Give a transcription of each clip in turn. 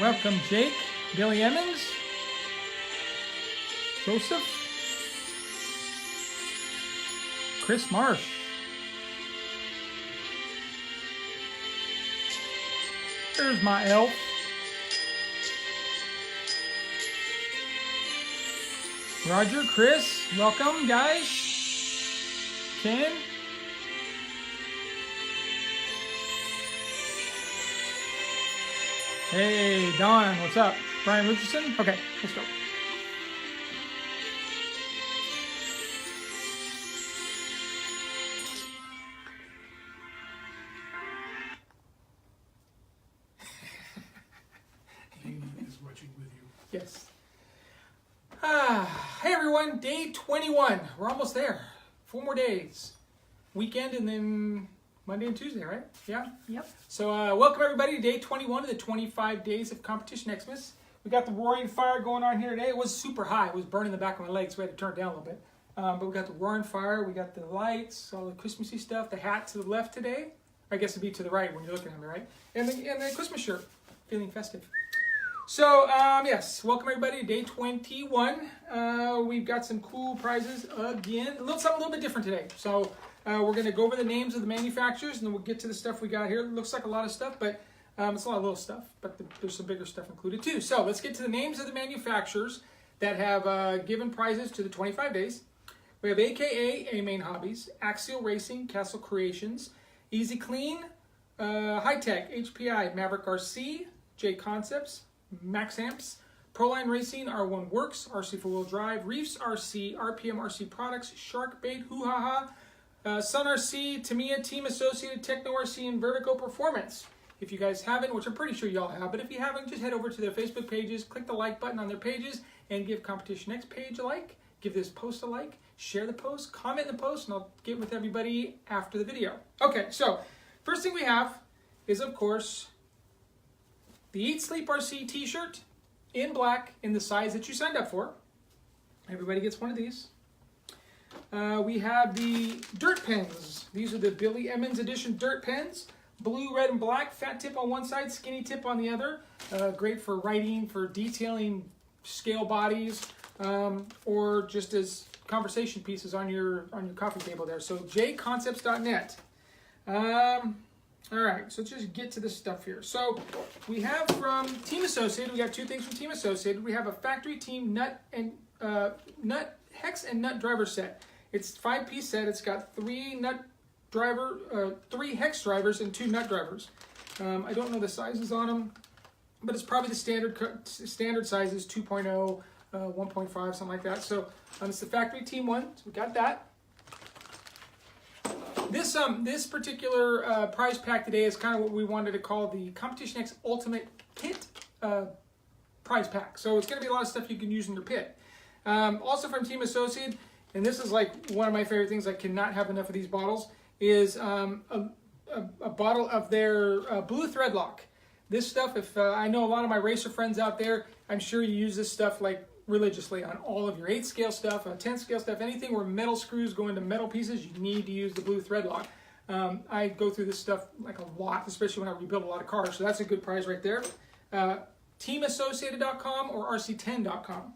Welcome, Jake, Billy Emmons, Joseph, Chris Marsh, there's my elf, Roger, Chris, welcome, guys, Ken, hey, Don, what's up? Brian Richardson? Okay, let's go. Is watching with you. Yes. Hey everyone, day 21. We're almost there. 4 more days. Weekend and then Monday and Tuesday, right? Yeah? Yep. So welcome everybody to day 21 of the 25 Days of CompetitionXmas. We got the roaring fire going on here today. It was super high. It was burning the back of my legs, so we had to turn it down a little bit. But we got the roaring fire, we got the lights, all the Christmassy stuff, the hat to the left today. I guess it'd be to the right when you're looking at me, right? And the Christmas shirt, feeling festive. So, yes, welcome everybody to day 21. We've got some cool prizes again. Something a little bit different today. So, we're going to go over the names of the manufacturers, and then we'll get to the stuff we got here. It looks like a lot of stuff, but it's a lot of little stuff, but there's some bigger stuff included too. So, let's get to the names of the manufacturers that have given prizes to the 25 days. We have AKA, A-Main Hobbies, Axial Racing, Castle Creations, Easy Clean, High Tech, HPI, Maverick RC, J Concepts, Max Amps, Proline Racing, R1 Works, RC 4-Wheel Drive, Reefs RC, RPM RC Products, Shark Bait, Hoo Ha Ha, Sun RC, Tamiya, Team Associated, Techno RC, and Vertigo Performance. If you guys haven't, which I'm pretty sure y'all have, but if you haven't, just head over to their Facebook pages, click the like button on their pages, and give CompetitionX page a like, give this post a like, share the post, comment in the post, and I'll get with everybody after the video. Okay, so first thing we have is, of course, the Eat Sleep RC t-shirt in black in the size that you signed up for. Everybody gets one of these. We have the dirt pens. These are the Billy Emmons edition dirt pens. Blue, red, and black. Fat tip on one side, skinny tip on the other. Great for writing, for detailing scale bodies, or just as conversation pieces on your coffee table there. So jconcepts.net. All right, so let's just get to this stuff here. So we have from Team Associated, we got 2 things from Team Associated. We have a factory team nut hex and nut driver set. It's 5-piece set. It's got 3 hex drivers and 2 nut drivers. I don't know the sizes on them, but it's probably the standard sizes, 2.0, 1.5, something like that. So it's the factory team one. So we got that. This particular prize pack today is kind of what we wanted to call the CompetitionX Ultimate Pit prize pack. So it's going to be a lot of stuff you can use in your pit. Also from Team Associated, and this is like one of my favorite things, I cannot have enough of these bottles, is a bottle of their blue thread lock. This stuff, if I know a lot of my racer friends out there, I'm sure you use this stuff like religiously on all of your 8th scale stuff, 10th scale stuff, anything where metal screws go into metal pieces, you need to use the blue thread lock. I go through this stuff like a lot, especially when I rebuild a lot of cars, so that's a good prize right there. Teamassociated.com or rc10.com.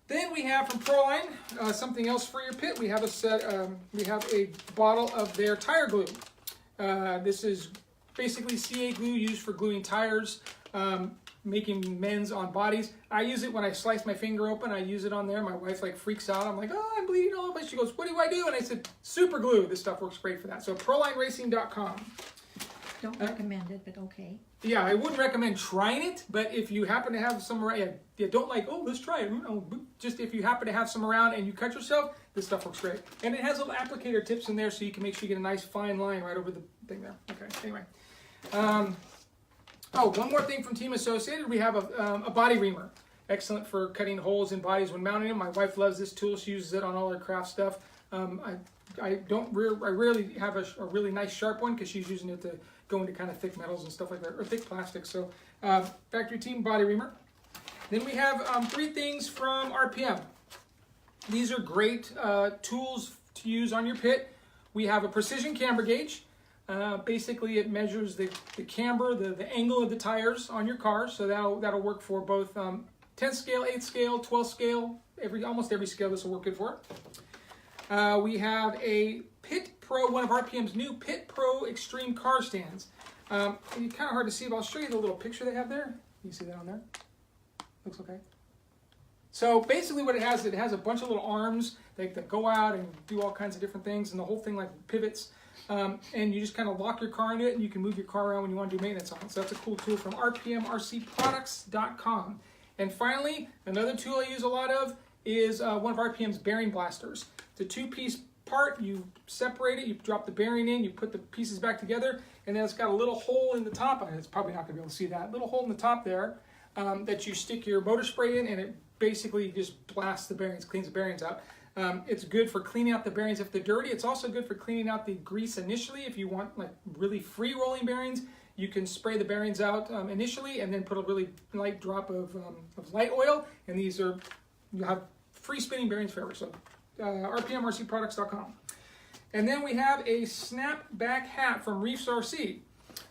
Then we have from Proline something else for your pit. We have a bottle of their tire glue. This is basically CA glue used for gluing tires, making mends on bodies. I use it when I slice my finger open. I use it on there. My wife like freaks out. I'm like, oh, I'm bleeding all over. She goes, what do I do? And I said, super glue. This stuff works great for that. So ProlineRacing.com. Don't recommend it, but okay. Yeah, I wouldn't recommend trying it, but if you happen to have some around, don't like, oh, let's try it. Just if you happen to have some around and you cut yourself, this stuff works great. And it has little applicator tips in there so you can make sure you get a nice fine line right over the thing there. Okay, anyway. One more thing from Team Associated. We have a body reamer. Excellent for cutting holes in bodies when mounting them. My wife loves this tool. She uses it on all her craft stuff. I rarely have a really nice sharp one because she's using it to go into kind of thick metals and stuff like that, or thick plastic. So factory team body reamer. Then we have 3 things from RPM. These are great tools to use on your pit. We have a precision camber gauge. Basically, it measures the camber, the angle of the tires on your car, so that'll work for both 10th scale, 8th scale, 12th scale, almost every scale this will work good for. We have a Pit Pro, one of RPM's new Pit Pro Extreme car stands. It's kind of hard to see, but I'll show you the little picture they have there. You see that on there? Looks okay. So basically what it has a bunch of little arms that go out and do all kinds of different things, and the whole thing like pivots. And you just kind of lock your car into it, and you can move your car around when you want to do maintenance on it. So that's a cool tool from rpmrcproducts.com. And finally, another tool I use a lot of is one of RPM's bearing blasters. It's a two-piece part. You separate it, you drop the bearing in, you put the pieces back together, and then it's got a little hole in the top. It's probably not going to be able to see that. Little hole in the top there that you stick your motor spray in, and it basically just blasts the bearings, cleans the bearings out. It's good for cleaning out the bearings if they're dirty. It's also good for cleaning out the grease initially. If you want like really free rolling bearings, you can spray the bearings out initially and then put a really light drop of light oil. And you'll have free spinning bearings forever. So rpmrcproducts.com. And then we have a snapback hat from Reefs RC.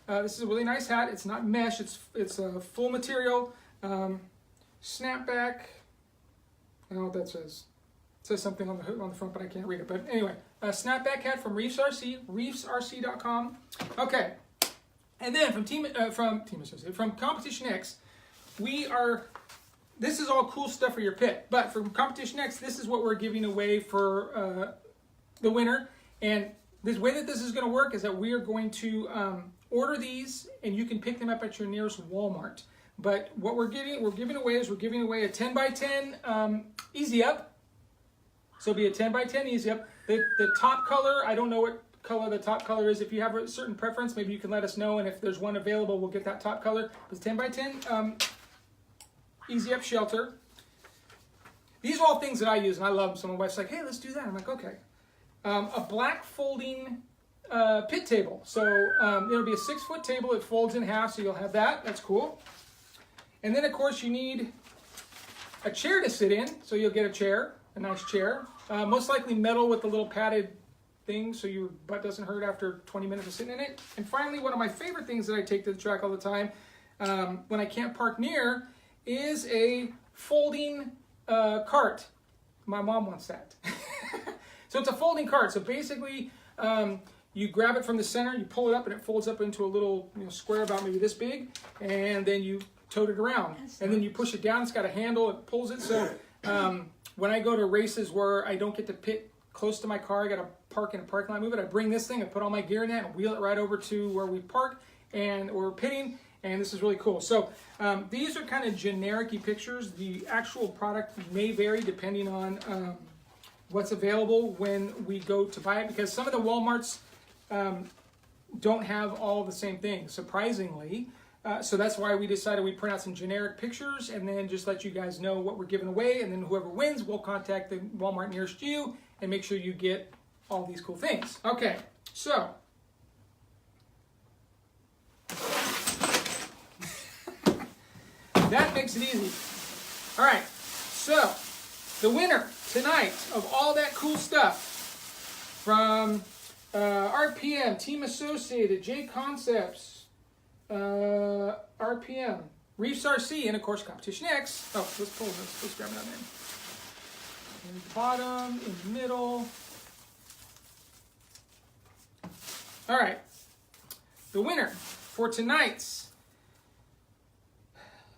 This is a really nice hat. It's not mesh. It's a full material snapback. I don't know what that says. It says something on the front, but I can't read it. But anyway, a snapback hat from Reefs RC, reefsrc.com. Okay, and then from CompetitionX, this is all cool stuff for your pit. But from CompetitionX, this is what we're giving away for the winner. And the way that this is going to work is that we are going to order these, and you can pick them up at your nearest Walmart. But what we're giving away is a 10x10 Easy Up. So it'll be a 10x10 Easy Up. The top color, I don't know what color the top color is. If you have a certain preference, maybe you can let us know, and if there's one available, we'll get that top color. It's 10x10 Easy Up shelter. These are all things that I use, and I love them. So my wife's like, hey, let's do that. I'm like, okay. A black folding pit table. So it'll be a 6-foot table. It folds in half, so you'll have that. That's cool. And then, of course, you need a chair to sit in. So you'll get a chair, a nice chair. Most likely metal with a little padded thing so your butt doesn't hurt after 20 minutes of sitting in it. And finally, one of my favorite things that I take to the track all the time when I can't park near is a folding cart. My mom wants that. So it's a folding cart. So basically, you grab it from the center, you pull it up, and it folds up into a little square about maybe this big, and then you tote it around. And then you push it down. It's got a handle. It pulls it. So when I go to races where I don't get to pit close to my car, I got to park in a parking lot, move it. I bring this thing, I put all my gear in that, and wheel it right over to where we park and we're pitting. And this is really cool. So these are kind of generic-y pictures. The actual product may vary depending on what's available when we go to buy it, because some of the Walmarts don't have all the same things, surprisingly. So that's why we decided we'd print out some generic pictures and then just let you guys know what we're giving away. And then whoever wins will contact the Walmart nearest you and make sure you get all these cool things. Okay, so that makes it easy. All right, so the winner tonight of all that cool stuff from RPM, Team Associated, J Concepts, RPM, Reefs RC, and of course CompetitionX. Oh, let's grab it on there. In the bottom, in the middle. All right, the winner for tonight's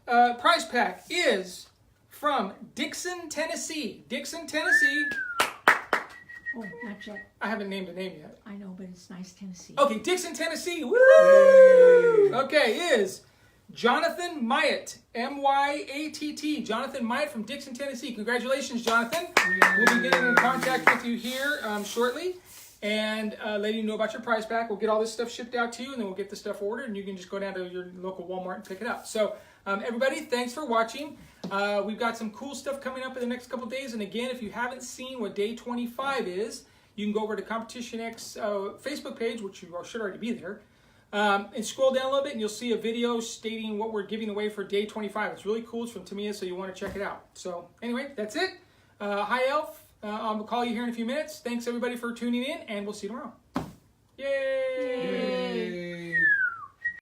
prize pack is from Dixon, Tennessee. Dixon, Tennessee. Oh, not yet. I haven't named a name yet. I know, but it's nice Tennessee. Okay, Dixon, Tennessee. Woo! Okay, is Jonathan Myatt, M-Y-A-T-T. Jonathan Myatt from Dixon, Tennessee. Congratulations, Jonathan. We'll be getting in contact with you here shortly and letting you know about your prize pack. We'll get all this stuff shipped out to you, and then we'll get the stuff ordered, and you can just go down to your local Walmart and pick it up. So, everybody, thanks for watching. We've got some cool stuff coming up in the next couple days. And again, if you haven't seen what day 25 is, you can go over to CompetitionX Facebook page, which you should already be there, and scroll down a little bit, and you'll see a video stating what we're giving away for day 25. It's really cool. It's from Tamiya, so you want to check it out. So anyway, that's it. Hi, Elf. I'll call you here in a few minutes. Thanks, everybody, for tuning in, and we'll see you tomorrow. Yay!